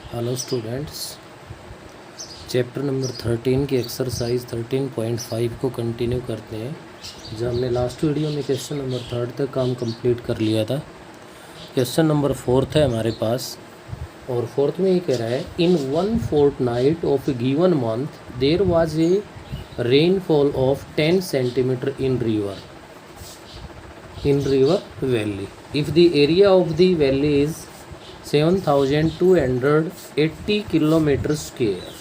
Hello students, chapter number 13 की exercise 13.5 को continue करते हैं। जब हमने लास्ट वीडियो में क्वेश्चन नंबर 3 तक काम कंप्लीट कर लिया था। क्वेश्चन नंबर 4 है हमारे पास, और फोर्थ में ये कह रहा है इन 1 fortnight of A given month there was a rainfall of 10 centimetre in river valley if the area of the valley is 7280 kilometre square.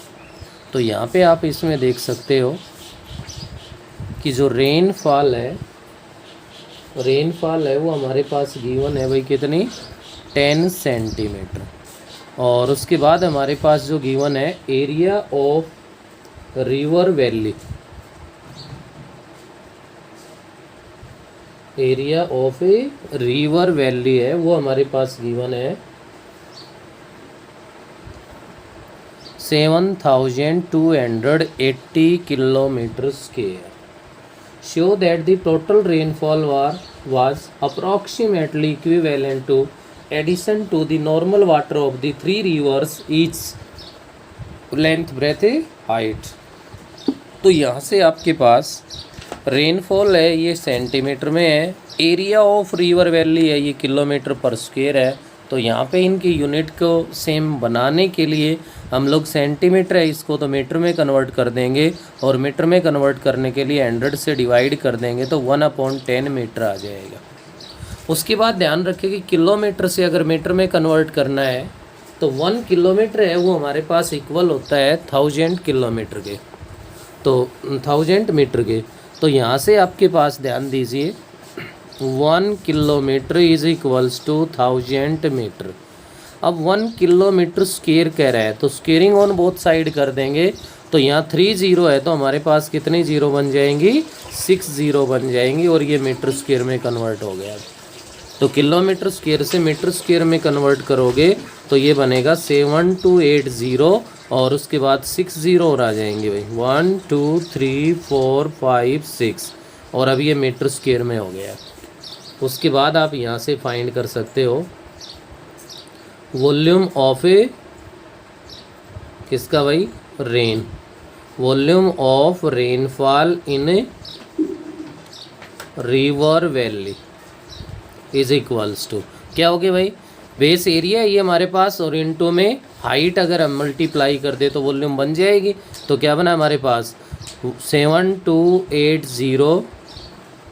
तो यहाँ पे आप इसमें देख सकते हो कि जो रेनफॉल है वो हमारे पास गिवन है भाई कितनी 10 सेंटीमीटर। और उसके बाद हमारे पास जो गिवन है area of river valley, area of A river valley है वो हमारे पास गिवन है 7280 kilometre square. Show that the total rainfall was approximately equivalent to addition to the normal water of the three rivers each length, breadth, height। तो यहाँ से आपके पास rainfall है ये सेंटीमीटर में है, एरिया ऑफ रिवर वैली है ये किलोमीटर पर स्क्वायर है। तो यहाँ पे इनकी यूनिट को सेम बनाने के लिए हम लोग सेंटीमीटर है इसको तो मीटर में कन्वर्ट कर देंगे, और मीटर में कन्वर्ट करने के लिए 100 से डिवाइड कर देंगे तो 1/10 मीटर आ जाएगा। उसके बाद ध्यान रखें कि किलोमीटर से अगर मीटर में कन्वर्ट करना है तो 1 किलोमीटर है वो हमारे पास इक्वल होता है 1000 किलोमीटर के, तो 1000 मीटर के। तो यहाँ से आपके पास ध्यान दीजिए 1 kilometre is equals to 1000 metre. अब 1 किलोमीटर स्क्वायर कह रहा है तो स्क्वेयरिंग ऑन बोथ साइड कर देंगे। तो यहाँ 3 जीरो है तो हमारे पास कितनी जीरो बन जाएंगी 6 जीरो बन जाएंगी, और ये मीटर स्क्वायर में कन्वर्ट हो गया। तो किलोमीटर स्क्वायर से मीटर स्क्वायर में कन्वर्ट करोगे तो ये बनेगा 7280, और उसके बाद 6 जीरो और आ जाएंगे भाई 1 2 3 4 5 6, और अब ये मीटर स्क्वायर में हो गया। उसके बाद आप यहाँ से फाइंड कर सकते हो वॉल्यूम ऑफ ए किसका भाई rain, volume of rainfall in a river valley is equals to क्या हो गया भाई, बेस एरिया है ये हमारे पास, और इनटू में हाइट अगर हम मल्टीप्लाई कर दे तो वॉल्यूम बन जाएगी। तो क्या बना हमारे पास 7280,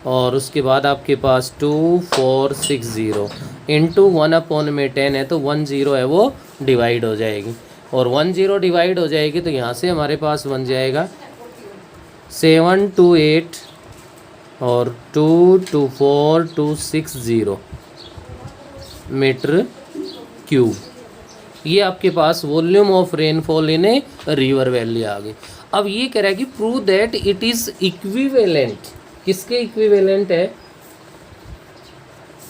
और उसके बाद आपके पास 2460 इंटू 1/10 है तो 1 जीरो है वो डिवाइड हो जाएगी, और 1 जीरो डिवाइड हो जाएगी तो यहाँ से हमारे पास बन जाएगा 728 और 224260 मीटर क्यूब। ये आपके पास volume of rainfall in a river valley आ गई। अब ये कह रहा है कि prove that it is equivalent, किसके इक्विवेलेंट है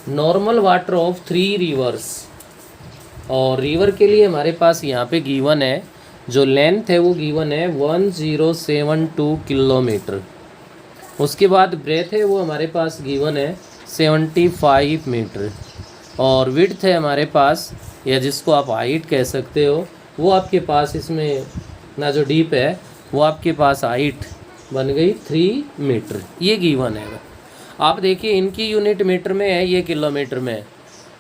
नॉर्मल वाटर ऑफ 3 रिवर्स। और रिवर के लिए हमारे पास यहाँ पे गिवन है जो लेंथ है वो गिवन है 1072 किलोमीटर। उसके बाद ब्रेथ है वो हमारे पास गिवन है 75 मीटर, और विड्थ है हमारे पास या जिसको आप हाइट कह सकते हो वो आपके पास इसमें ना जो डीप है वो आपके पास हाइट बन गई 3 मीटर, ये गिवन है। आप देखिए इनकी यूनिट मीटर में है, ये किलोमीटर में है।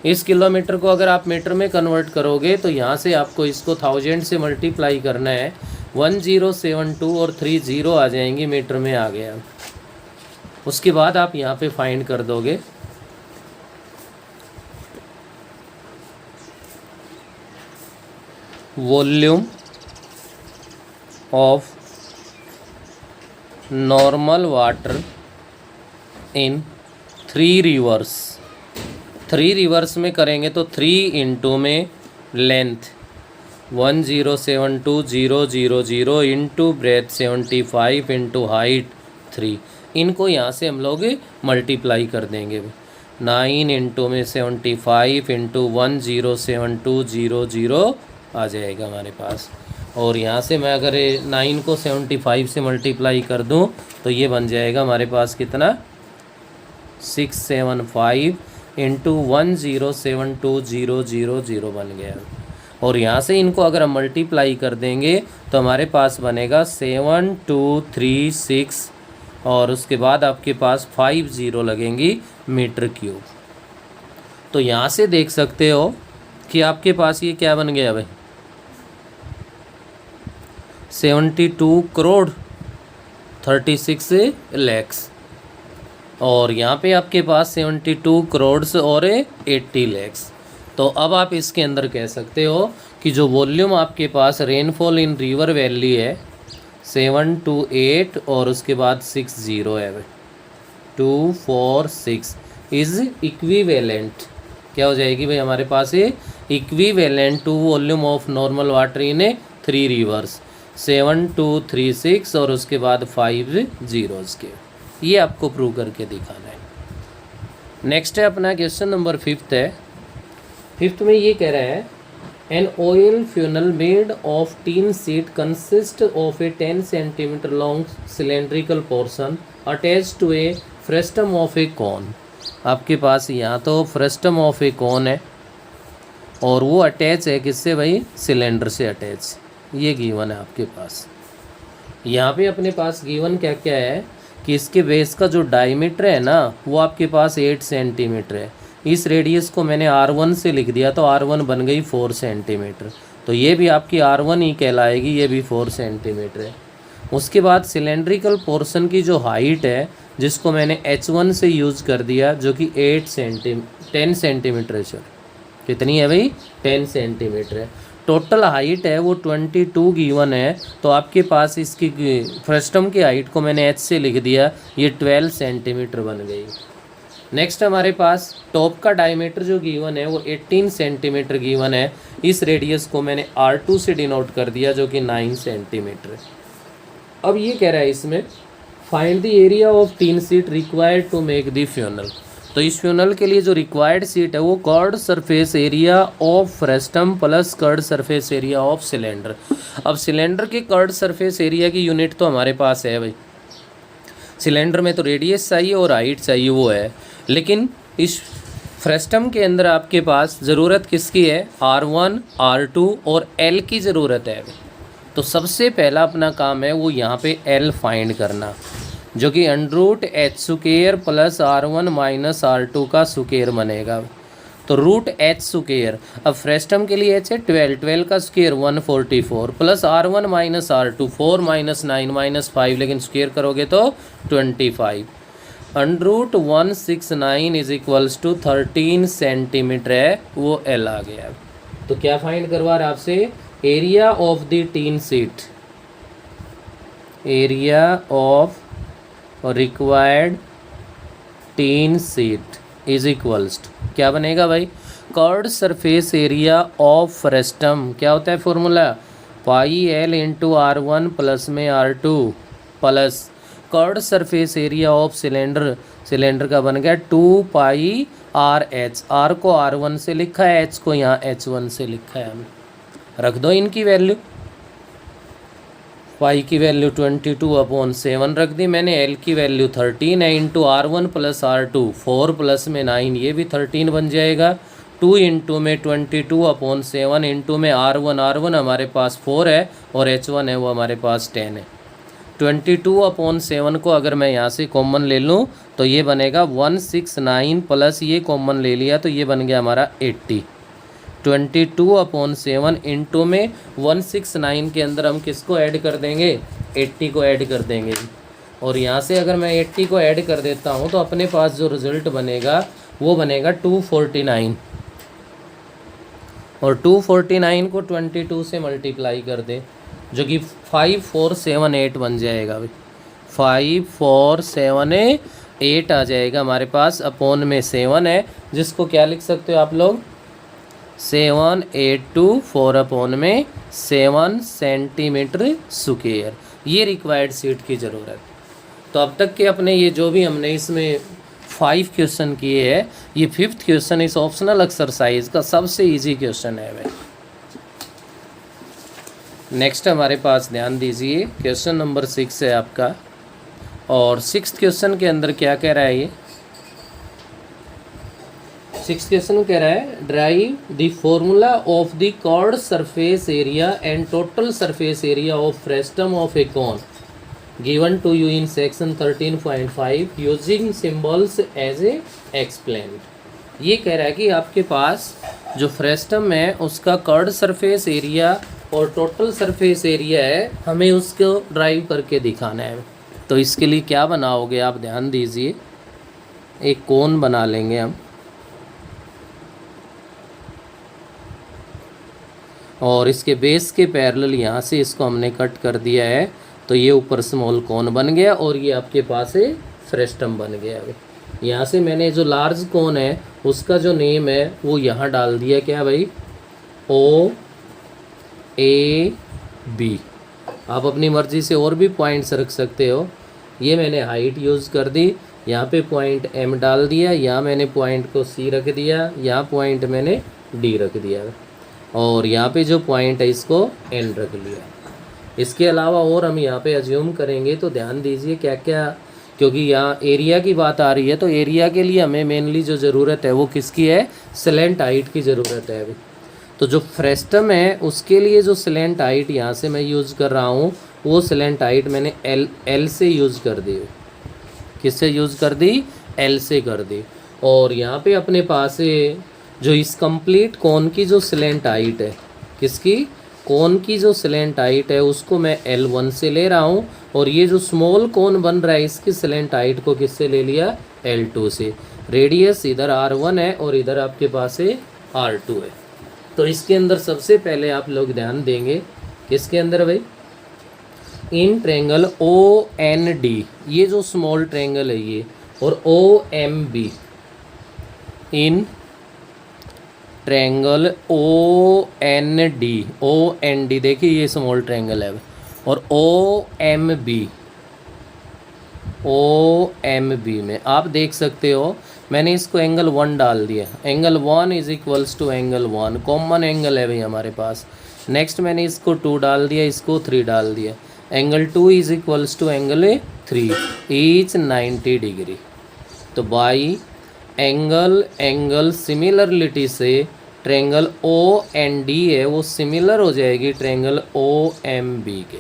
इस किलोमीटर को अगर आप मीटर में कन्वर्ट करोगे तो यहाँ से आपको इसको 1000 से मल्टीप्लाई करना है, 1072 और 3 जीरो आ जाएंगी, मीटर में आ गया। उसके बाद आप यहाँ पे फाइंड कर दोगे volume of normal water in 3 reverse. 3 reverse में करेंगे तो 3 इंटू में length 1072000 into breadth 75 into height 3, इनको यहाँ से हम लोग मल्टीप्लाई कर देंगे। 9 इंटू में 75 इंटू 107200 आ जाएगा हमारे पास। और यहाँ से मैं अगर 9 को 75 से मल्टीप्लाई कर दूँ तो ये बन जाएगा हमारे पास कितना 675 इंटू 107200 बन गया। और यहाँ से इनको अगर हम मल्टीप्लाई कर देंगे तो हमारे पास बनेगा 7236 और उसके बाद आपके पास 50 लगेंगी मीटर क्यूब। तो यहाँ से देख सकते हो कि आपके पास ये क्या बन गया भाई, 72 करोड़ 36 लैक्स, और यहाँ पे आपके पास 72 करोड़ और 80 लैक्स। तो अब आप इसके अंदर कह सकते हो कि जो वॉल्यूम आपके पास रेनफॉल इन रिवर वैली है 728 और उसके बाद 60 है भाई, 246 इज़ इक्विवेलेंट, क्या हो जाएगी भाई हमारे पास ये, equivalent to volume of normal water in 3 rivers 7236 और उसके बाद 50 के। ये आपको प्रूव करके दिखाना है। नेक्स्ट है अपना क्वेश्चन नंबर 5 है। 5 में ये कह रहा है an oil funnel made of tin sheet consist of a 10 centimetre long cylindrical portion attach to a frustum of a cone. आपके पास यहाँ तो फ्रेस्टम ऑफ ए कॉन है और वो अटैच है किससे भाई, सिलेंडर से अटैच। ये गिवन है आपके पास। यहाँ पे अपने पास गिवन क्या क्या है कि इसके बेस का जो डायमीटर है ना वो आपके पास 8 सेंटीमीटर है। इस रेडियस को मैंने R1 से लिख दिया तो R1 बन गई 4 सेंटीमीटर, तो ये भी आपकी R1 ही कहलाएगी, ये भी 4 सेंटीमीटर है। उसके बाद सिलेंड्रिकल पोर्शन की जो हाइट है जिसको मैंने H1 से यूज़ कर दिया जो कि 10 सेंटीमीटर है। चलो कितनी है भाई, 10 सेंटीमीटर है। टोटल हाइट है वो 22 गिवन है, तो आपके पास इसकी फ्रेस्टम की हाइट को मैंने H से लिख दिया, ये 12 सेंटीमीटर बन गई। नेक्स्ट हमारे पास टॉप का डायमीटर जो गिवन है वो 18 सेंटीमीटर गिवन है। इस रेडियस को मैंने R2 से डिनोट कर दिया जो कि 9 सेंटीमीटर है। अब ये कह रहा है इसमें find the area of tin sheet required to make the funnel. तो इस फ्यूनल के लिए जो रिक्वायर्ड सीट है वो curved surface area of frustum plus curved surface area of cylinder. अब सिलेंडर के कर्ड सरफेस एरिया की यूनिट तो हमारे पास है भाई, सिलेंडर में तो रेडियस चाहिए और हाइट चाहिए वो है, लेकिन इस फ्रेस्टम के अंदर आपके पास ज़रूरत किसकी है, R1 R2 और L की ज़रूरत है। तो सबसे पहला अपना काम है वो यहाँ पे L फाइंड करना, जो कि √H² plus R1 minus R2 का स्क्वायर बनेगा। तो √H², अब फ्रेस्टम के लिए H है 12 का square 144 plus R1 minus R2 4 minus 9 minus 5, लेकिन स्क्वायर करोगे तो 25। √169 इज इक्वल्स टू 13 सेंटीमीटर है, वो L आ गया। तो क्या फाइंड करवा रहा है आपसे, area of the tin sheet, area of required tin sheet is equals to क्या बनेगा भाई, curved surface area of frustum, क्या होता है formula, πL into R1 plus में R2 plus curved surface area of cylinder, cylinder का बन गया 2πRH। R को R1 से लिखा है, H को यहाँ H1 से लिखा है। हमें रख दो इनकी वैल्यू, पाई की वैल्यू 22/7 रख दी मैंने, L की वैल्यू 13 है, into R1 plus R2 4 plus में 9, ये भी 13 बन जाएगा। 2 इंटू में 22/7 इंटू में R1 हमारे पास 4 है और H1 है वो हमारे पास 10 है। 22/7 को अगर मैं यहाँ से कॉमन ले लूँ तो ये बनेगा 169 प्लस ये कॉमन ले लिया तो ये बन गया हमारा 80। 22/7 इंटू में 169 के अंदर हम किसको ऐड कर देंगे, 80 को ऐड कर देंगे। और यहाँ से अगर मैं 80 को ऐड कर देता हूँ तो अपने पास जो रिजल्ट बनेगा वो बनेगा 249, और 249 को 22 से मल्टीप्लाई कर दे जो कि 5478 बन जाएगा भाई, 5478 आ जाएगा हमारे पास। अपॉन में 7 है जिसको क्या लिख सकते हो आप लोग, 7/4 सेंटीमीटर स्क्वायर, ये रिक्वायर्ड सीट की ज़रूरत। तो अब तक के अपने ये जो भी हमने इसमें 5 क्वेश्चन किए हैं, ये 5th क्वेश्चन इस ऑप्शनल एक्सरसाइज का सबसे इजी क्वेश्चन है भाई। नेक्स्ट हमारे पास ध्यान दीजिए, क्वेश्चन नंबर 6 है आपका, और 6th क्वेश्चन के अंदर क्या कह रहा है ये, सिक्स क्वेश्चन कह रहा है derive the formula of the curved surface area and total surface area of frustum of a cone given to you in section 13.5 using symbols as a explained. ये कह रहा है कि आपके पास जो फ्रेस्टम है उसका कर्व्ड सरफेस एरिया और टोटल सरफेस एरिया है, हमें उसको ड्राइव करके दिखाना है। तो इसके लिए क्या बनाओगे आप ध्यान दीजिए, एक कोन बना लेंगे हम और इसके बेस के पैरेलल यहाँ से इसको हमने कट कर दिया है, तो ये ऊपर स्मॉल कोन बन गया और ये आपके पास है फ्रेस्टम बन गया। यहाँ से मैंने जो लार्ज कोन है उसका जो नेम है वो यहाँ डाल दिया, क्या भाई, ओ ए बी। आप अपनी मर्ज़ी से और भी पॉइंट्स रख सकते हो। ये मैंने हाइट यूज़ कर दी, यहाँ पे पॉइंट एम डाल दिया, यहाँ मैंने पॉइंट को सी रख दिया, यहाँ पॉइंट मैंने डी रख दिया और यहाँ पे जो पॉइंट है इसको एन रख लिया। इसके अलावा और हम यहाँ पे अज्यूम करेंगे, तो ध्यान दीजिए क्या क्या, क्योंकि यहाँ एरिया की बात आ रही है तो एरिया के लिए हमें मेनली जो ज़रूरत है वो किसकी है, स्लेंट हाइट की ज़रूरत है अभी। तो जो फ्रेस्टम है उसके लिए जो स्लेंट हाइट यहाँ से मैं यूज़ कर रहा हूँ वो स्लेंट हाइट मैंने एल से यूज़ कर दी। किससे यूज़ कर दी, एल से कर दी। और यहाँ पे अपने पास जो इस कंप्लीट कोन की जो स्लेंट हाइट है, किसकी, कोन की जो स्लेंट हाइट है उसको मैं L1 से ले रहा हूँ और ये जो स्मॉल कोन बन रहा है इसकी स्लेंट हाइट को किससे ले लिया, L2 से। रेडियस इधर R1 है और इधर आपके पास है R2 है। तो इसके अंदर सबसे पहले आप लोग ध्यान देंगे, किसके अंदर भाई, इन ट्रेंगल OND, ये जो स्मॉल ट्रेंगल है ये, और OMB, इन ट्रेंगल OND, देखिए ये स्मॉल ट्रेंगल है, और OMB में आप देख सकते हो मैंने इसको एंगल 1 डाल दिया। Angle 1 is equals to angle 1, common angle है भाई हमारे पास। नेक्स्ट मैंने इसको 2 डाल दिया, इसको 3 डाल दिया। Angle 2 is equals to angle 3, each 90 degree. तो बाई एंगल सिमिलरिटी से ट्रेंगल OND है वो सिमिलर हो जाएगी ट्रेंगल OMB के।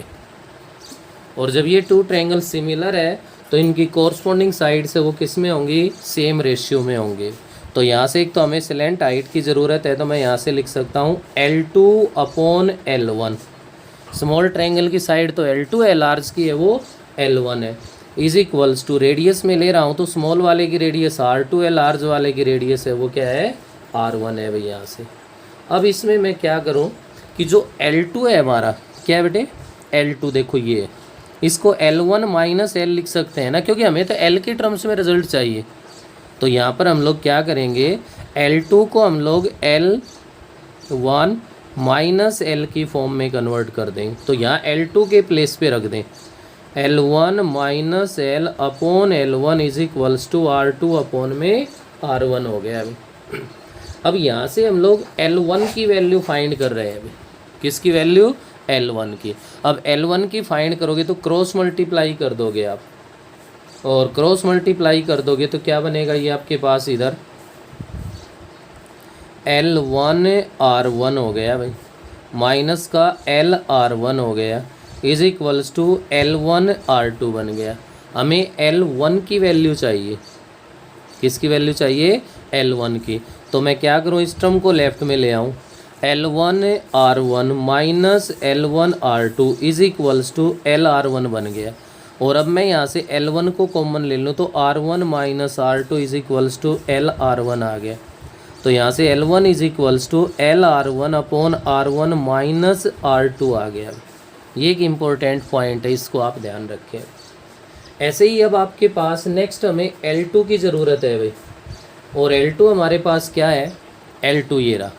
और जब ये 2 ट्रेंगल सिमिलर है तो इनकी कोरस्पॉन्डिंग साइड से वो किस में होंगी, सेम रेशियो में होंगे। तो यहाँ से एक तो हमें स्लेंट हाइट की ज़रूरत है, तो मैं यहाँ से लिख सकता हूँ L2/L1। स्मॉल ट्रायंगल की साइड तो L2 है, लार्ज की है वो L1 है, इज इक्वल्स टू रेडियस में ले रहा हूँ तो स्मॉल वाले की रेडियस R2 है, लार्ज वाले की रेडियस है वो क्या है, R1 है भाई। यहाँ से अब इसमें मैं क्या करूँ कि जो L2 है हमारा, क्या है बेटे, L2 देखो ये है, इसको L1 - L लिख सकते हैं ना, क्योंकि हमें तो L के टर्म्स में रिजल्ट चाहिए। तो यहाँ पर हम लोग क्या करेंगे, L2 को हम लोग L1 - L की फॉर्म में कन्वर्ट कर दें। तो यहाँ L2 के प्लेस पे रख दें, L1 - L upon L1 is equals to R2 upon में R1 हो गया अभी। अब यहाँ से हम लोग L1 की वैल्यू फाइंड कर रहे हैं अभी, किसकी वैल्यू, L1 की। अब L1 की फाइंड करोगे तो क्रॉस मल्टीप्लाई कर दोगे आप, और क्रॉस मल्टीप्लाई कर दोगे तो क्या बनेगा, ये आपके पास इधर L1 R1 हो गया भाई, माइनस का L R1 हो गया, is equals to L1 R2 बन गया। हमें L1 की वैल्यू चाहिए, किसकी वैल्यू चाहिए, L1 की। तो मैं क्या करूँ, इस टर्म को लेफ्ट में ले आऊँ, L1 R1 minus L1 R2 is equals to L R1 बन गया। और अब मैं यहाँ से L1 को कॉमन ले लूँ तो R1 minus R2 is equals to L R1 आ गया। तो यहाँ से L1 is equals to L R1 upon R1 minus R2 आ गया। ये एक इम्पोर्टेंट पॉइंट है, इसको आप ध्यान रखें। ऐसे ही अब आपके पास नेक्स्ट हमें L2 की ज़रूरत है भाई, और L2 हमारे पास क्या है, L2 ये रहा,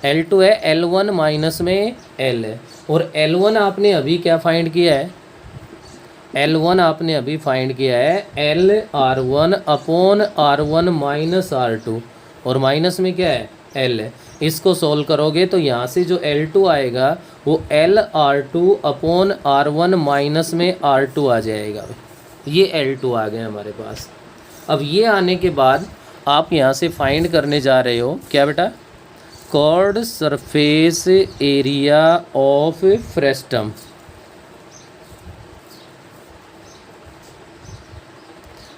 L2 है L1 माइनस में L है, और L1 आपने अभी क्या फाइंड किया है, L1 आपने अभी फाइंड किया है L R1 upon R1 minus R2, और माइनस में क्या है, L है। इसको सोल्व करोगे तो यहाँ से जो L2 आएगा वो L R2 upon R1 minus में R2 आ जाएगा। ये L2 आ गया हमारे पास। अब ये आने के बाद आप यहाँ से फाइंड करने जा रहे हो क्या बेटा, कर्व्ड सरफेस एरिया ऑफ फ्रेस्टम।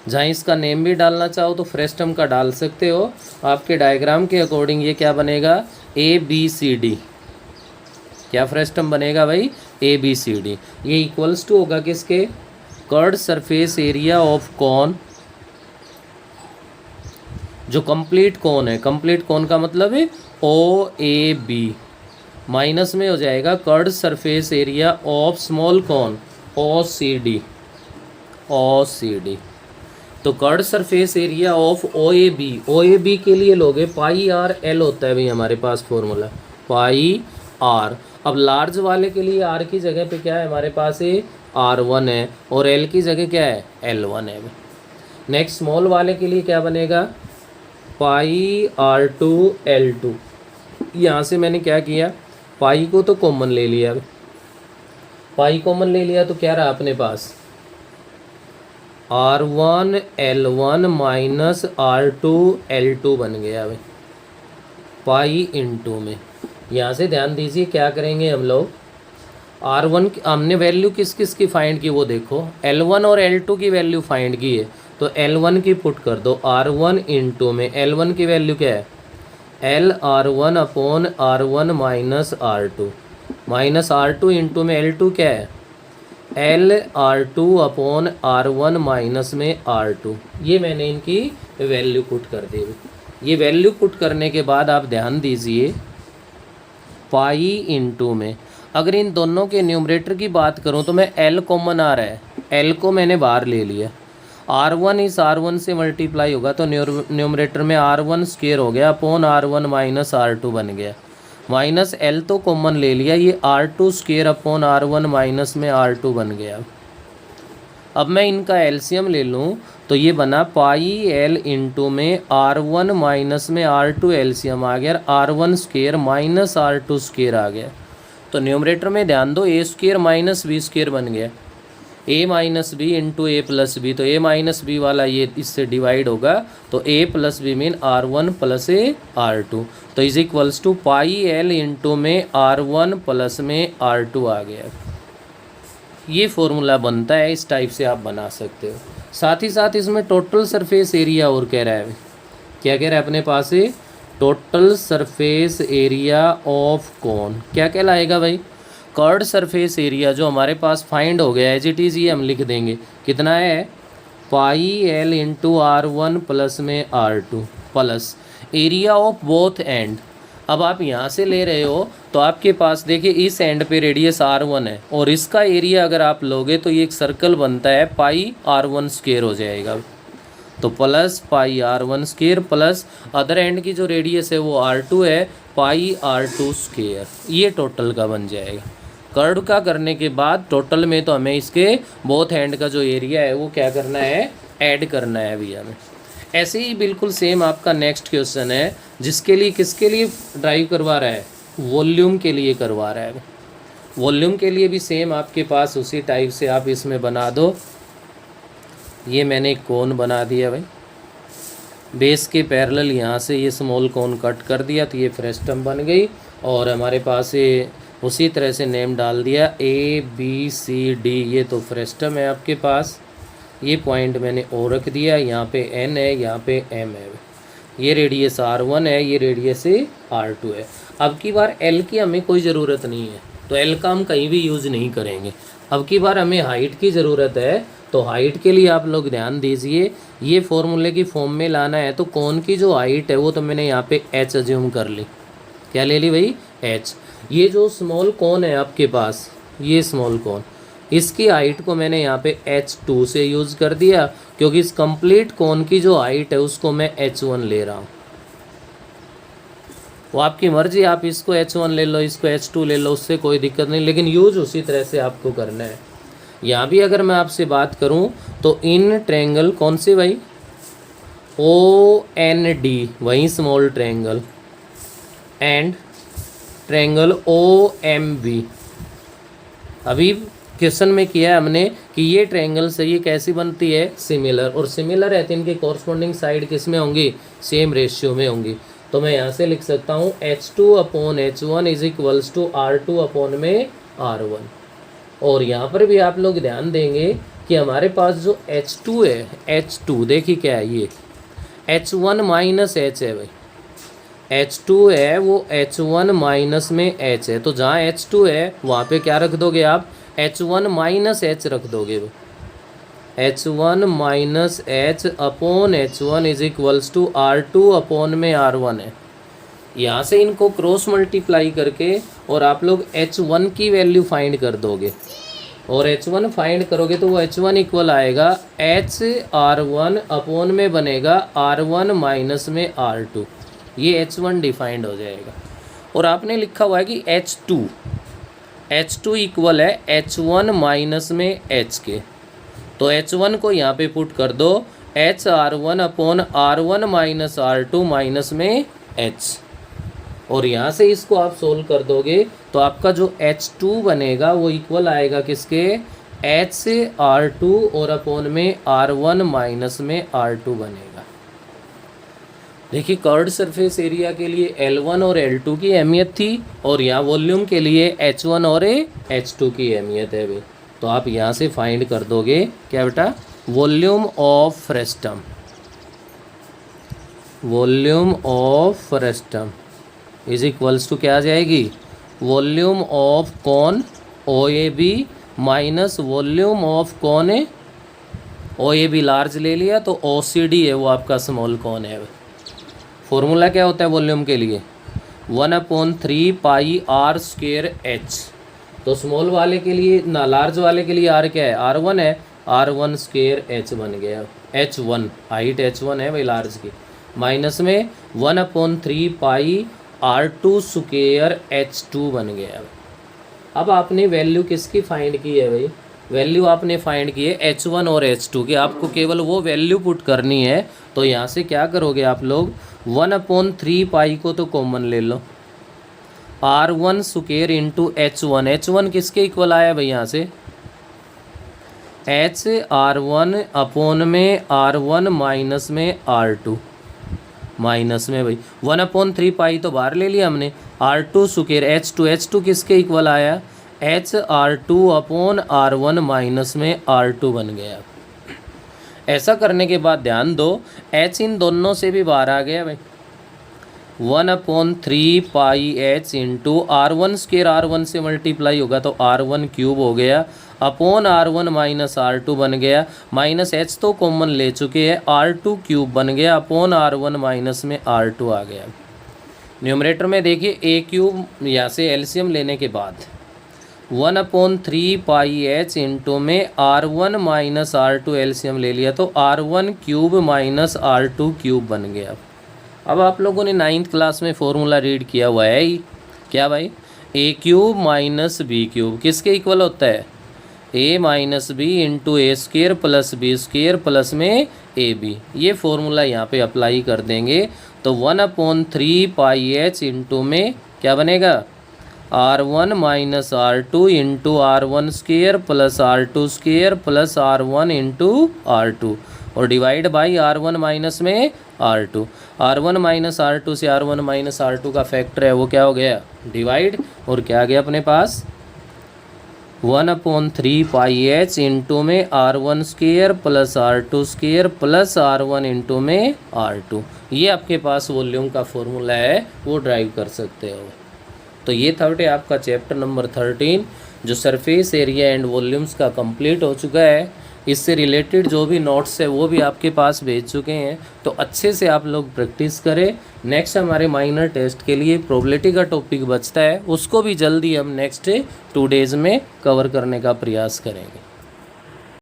जहाँ इसका नेम भी डालना चाहो तो फ्रेस्टम का डाल सकते हो। आपके डायग्राम के अकॉर्डिंग ये क्या बनेगा, ABCD। क्या फ्रेस्टम बनेगा भाई, ABCD। ये इक्वल्स टू होगा किसके, curved surface area of cone, जो कंप्लीट कॉन है, कंप्लीट कॉन का मतलब है OAB, माइनस में हो जाएगा curved surface area of small cone OCD। तो curved surface area of OAB के लिए लोगे पाई आर एल होता है भाई हमारे पास फॉर्मूला, पाई आर। अब लार्ज वाले के लिए आर की जगह पे क्या है हमारे पास है R1 है, और एल की जगह क्या है L1 है। नेक्स्ट स्मॉल वाले के लिए क्या बनेगा, पाई R2 L2। यहाँ से मैंने क्या किया, पाई को तो कॉमन ले लिया, पाई कॉमन ले लिया तो क्या रहा अपने पास R1 L1 minus R2 L2 बन गया भाई, पाई इंटू में। यहाँ से ध्यान दीजिए क्या करेंगे हम लोग, R1 हमने वैल्यू किस किस की फाइंड की वो देखो, L1 और L2 की वैल्यू फाइंड की है, तो L1 की पुट कर दो R1 इंटू में, L1 की वैल्यू क्या है LR1 upon R1 minus R2, minus R2 into में L2 क्या है LR2 अपॉन R1 माइनस में R2। ये मैंने इनकी वैल्यू पुट कर दी। ये वैल्यू पुट करने के बाद आप ध्यान दीजिए पाई इंटू में, अगर इन दोनों के न्यूमरेटर की बात करूं तो मैं L कॉमन आ रहा है, L को मैंने बाहर ले लिया, R1 इस R1 से मल्टीप्लाई होगा तो न्यूमरेटर में R1 स्क्वायर हो गया अपॉन R1 माइनस R2 बन गया, माइनस L तो कॉमन ले लिया, ये R2 square upon R1 minus में R2 बन गया। अब मैं इनका एलसीएम ले लूँ तो ये बना पाई L इंटू में R1 माइनस में R2 एलसीएम आ गया, R1 square minus R2 square आ गया। तो न्यूमरेटर में ध्यान दो A square minus B square बन गया, A minus B into A plus B, तो A माइनस बी वाला ये इससे डिवाइड होगा तो A plus B mean R1 plus A R2, तो is equals to pi L into में R1 प्लस में R2 आ गया। ये फॉर्मूला बनता है, इस टाइप से आप बना सकते हो। साथ ही साथ इसमें टोटल सरफेस एरिया और कह रहा है, क्या कह रहा है अपने पास है total surface area of cone, क्या कहलाएगा भाई कर्व्ड सरफेस एरिया जो हमारे पास फाइंड हो गया एज इट इज़, ये हम लिख देंगे कितना है पाई L इंटू R1 प्लस में R2 plus area of both and. अब आप यहाँ से ले रहे हो तो आपके पास देखिए इस एंड पे रेडियस R1 है और इसका एरिया अगर आप लोगे तो ये एक सर्कल बनता है पाई R1 स्क्वायर हो जाएगा, तो plus pi R1 square plus other and की जो रेडियस है वो R2 है पाई R2 स्क्वायर, ये टोटल का बन जाएगा। कर्व का करने के बाद टोटल में तो हमें इसके बोथ हैंड का जो एरिया है वो क्या करना है ऐड करना है भैया हमें। ऐसे ही बिल्कुल सेम आपका नेक्स्ट क्वेश्चन है जिसके लिए किसके लिए ड्राइव करवा रहा है, वॉल्यूम के लिए करवा रहा है। वॉल्यूम के लिए भी सेम आपके पास उसी टाइप से आप इसमें बना दो। ये मैंने एक कोन बना दिया भाई, बेस के पैरेलल यहाँ से ये स्मॉल कोन कट कर दिया तो ये फ्रेस्टम बन गई, और हमारे पास ये उसी तरह से नेम डाल दिया ABCD, ये तो फ्रेस्टम है आपके पास। ये पॉइंट मैंने O रख दिया, यहाँ पे N है, यहाँ पे M है, ये रेडियस R1 है, ये रेडियस R2 है। अब की बार L की हमें कोई ज़रूरत नहीं है तो L का हम कहीं भी यूज़ नहीं करेंगे। अब की बार हमें हाइट की ज़रूरत है तो हाइट के लिए आप लोग ध्यान दीजिए, ये फॉर्मूले की फॉर्म में लाना है तो कोन की जो हाइट है वो तो मैंने यहाँ पे H अज्यूम कर ली। क्या ले ली भाई H। ये जो स्मॉल कोन है आपके पास, ये स्मॉल कोन, इसकी हाइट को मैंने यहाँ पे H2 से यूज़ कर दिया क्योंकि इस कंप्लीट कोन की जो हाइट है उसको मैं H1 ले रहा हूँ। वो आपकी मर्जी, आप इसको H1 ले लो, इसको H2 ले लो, उससे कोई दिक्कत नहीं, लेकिन यूज़ उसी तरह से आपको करना है। यहाँ भी अगर मैं आपसे बात करूँ तो इन ट्रायंगल कौन से भाई OND, वहीं small triangle, and triangle OMB। अभी क्वेश्चन में किया है हमने कि ये ट्रायंगल से ये कैसी बनती है, सिमिलर, और सिमिलर है तो इनके कॉरस्पॉन्डिंग साइड किस में होंगी, सेम रेशियो में होंगी। तो मैं यहाँ से लिख सकता हूँ H2/H1 is equals to R2/R1। और यहाँ पर भी आप लोग ध्यान देंगे कि हमारे पास जो H2 है, H2 देखिए क्या है, ये H1 माइनस H है भाई, H2 है वो H1 माइनस में H है, तो जहाँ H2 है वहाँ पे क्या रख दोगे आप, H1 माइनस H रख दोगे। H1 minus H/H1 is equals to R2/R1 है। यहाँ से इनको क्रॉस मल्टीप्लाई करके और आप लोग H1 की वैल्यू फाइंड कर दोगे, और H1 फाइंड करोगे तो वो H1 इक्वल आएगा HR1 अपॉन में बनेगा R1 माइनस में R2, ये H1 डिफाइंड हो जाएगा। और आपने लिखा हुआ है कि H2 इक्वल है H1 माइनस में H के, तो H1 को यहाँ पे पुट कर दो HR1 upon R1 minus R2 minus में H, और यहाँ से इसको आप सोल्व कर दोगे तो आपका जो H2 बनेगा वो इक्वल आएगा किसके, H से R2 और अपॉन में R1 माइनस में R2 बनेगा। देखिए कर्व्ड सरफेस एरिया के लिए L1 और L2 की अहमियत थी, और यहाँ वॉल्यूम के लिए H1 और H2 की अहमियत है भाई। तो आप यहाँ से फाइंड कर दोगे क्या बेटा, volume of frustum, volume of frustum is equals to क्या आ जाएगी, volume of cone OAB minus volume of cone है, OAB लार्ज ले लिया तो OCD है वो आपका स्मॉल कॉन है। फॉर्मूला क्या होता है वॉल्यूम के लिए, 1/3 पाई R स्क्वायर H। तो स्मॉल वाले के लिए ना, लार्ज वाले के लिए R क्या है, R1 है, R1 स्क्वायर H बन गया, H1 हाइट H1 है भाई लार्ज की, माइनस में 1/3 पाई R2 स्क्वायर H2 बन गया। अब आपने वैल्यू किसकी फाइंड की है भाई, वैल्यू आपने फाइंड की है H1 और H2 की, आपको केवल वो वैल्यू पुट करनी है। तो यहाँ से क्या करोगे आप लोग, 1/3 पाई को तो कॉमन ले लो, R1 square into H1, H1 किसके इक्वल आया भाई यहाँ से, HR1 अपॉन में R1 माइनस में R2, माइनस में भाई 1/3 पाई तो बाहर ले लिया हमने, R2 स्क्वायर H2 किसके इक्वल आया, HR2 अपॉन R1 माइनस में R2 बन गया। ऐसा करने के बाद ध्यान दो H इन दोनों से भी बाहर आ गया भाई, 1/3 पाई H into R1 square, R1 से मल्टीप्लाई होगा तो R1 क्यूब हो गया, अपॉन R1 माइनस R2 बन गया, माइनस H तो कॉमन ले चुके हैं, R2 क्यूब बन गया, अपॉन R1 माइनस में R2 आ गया। न्यूमरेटर में देखिए A क्यूब, यहाँ से एलसीएम लेने के बाद 1/3 पाई H इंटू में R1 माइनस R2 एलसीएम ले लिया तो R1 cube minus R2 cube बन गया। अब आप लोगों ने 9th क्लास में फॉर्मूला रीड किया हुआ है ही, क्या भाई, A cube minus B cube किसके इक्वल होता है, A minus B into A square plus B square plus में AB। ये फॉर्मूला यहाँ पे अप्लाई कर देंगे तो 1/3 पाई H इंटू में क्या बनेगा, R1 minus R2 into R1 square plus R2 square plus R1 into R2, और डिवाइड बाई R1 माइनस में R2, R1 माइनस R2 से R1 माइनस R2 का फैक्टर है वो क्या हो गया, डिवाइड, और क्या आ गया अपने पास 1/3 पाई H इंटू में R1 square plus R2 square plus R1 into में R2। ये आपके पास वॉल्यूम का फॉर्मूला है, वो ड्राइव कर सकते हो। तो ये था बेटे आपका चैप्टर नंबर 13 जो सरफेस एरिया एंड वॉल्यूम्स का कंप्लीट हो चुका है। इससे रिलेटेड जो भी नोट्स है वो भी आपके पास भेज चुके हैं, तो अच्छे से आप लोग प्रैक्टिस करें। नेक्स्ट हमारे माइनर टेस्ट के लिए प्रोबेबिलिटी का टॉपिक बचता है, उसको भी जल्दी हम नेक्स्ट 2 डेज़ में कवर करने का प्रयास करेंगे।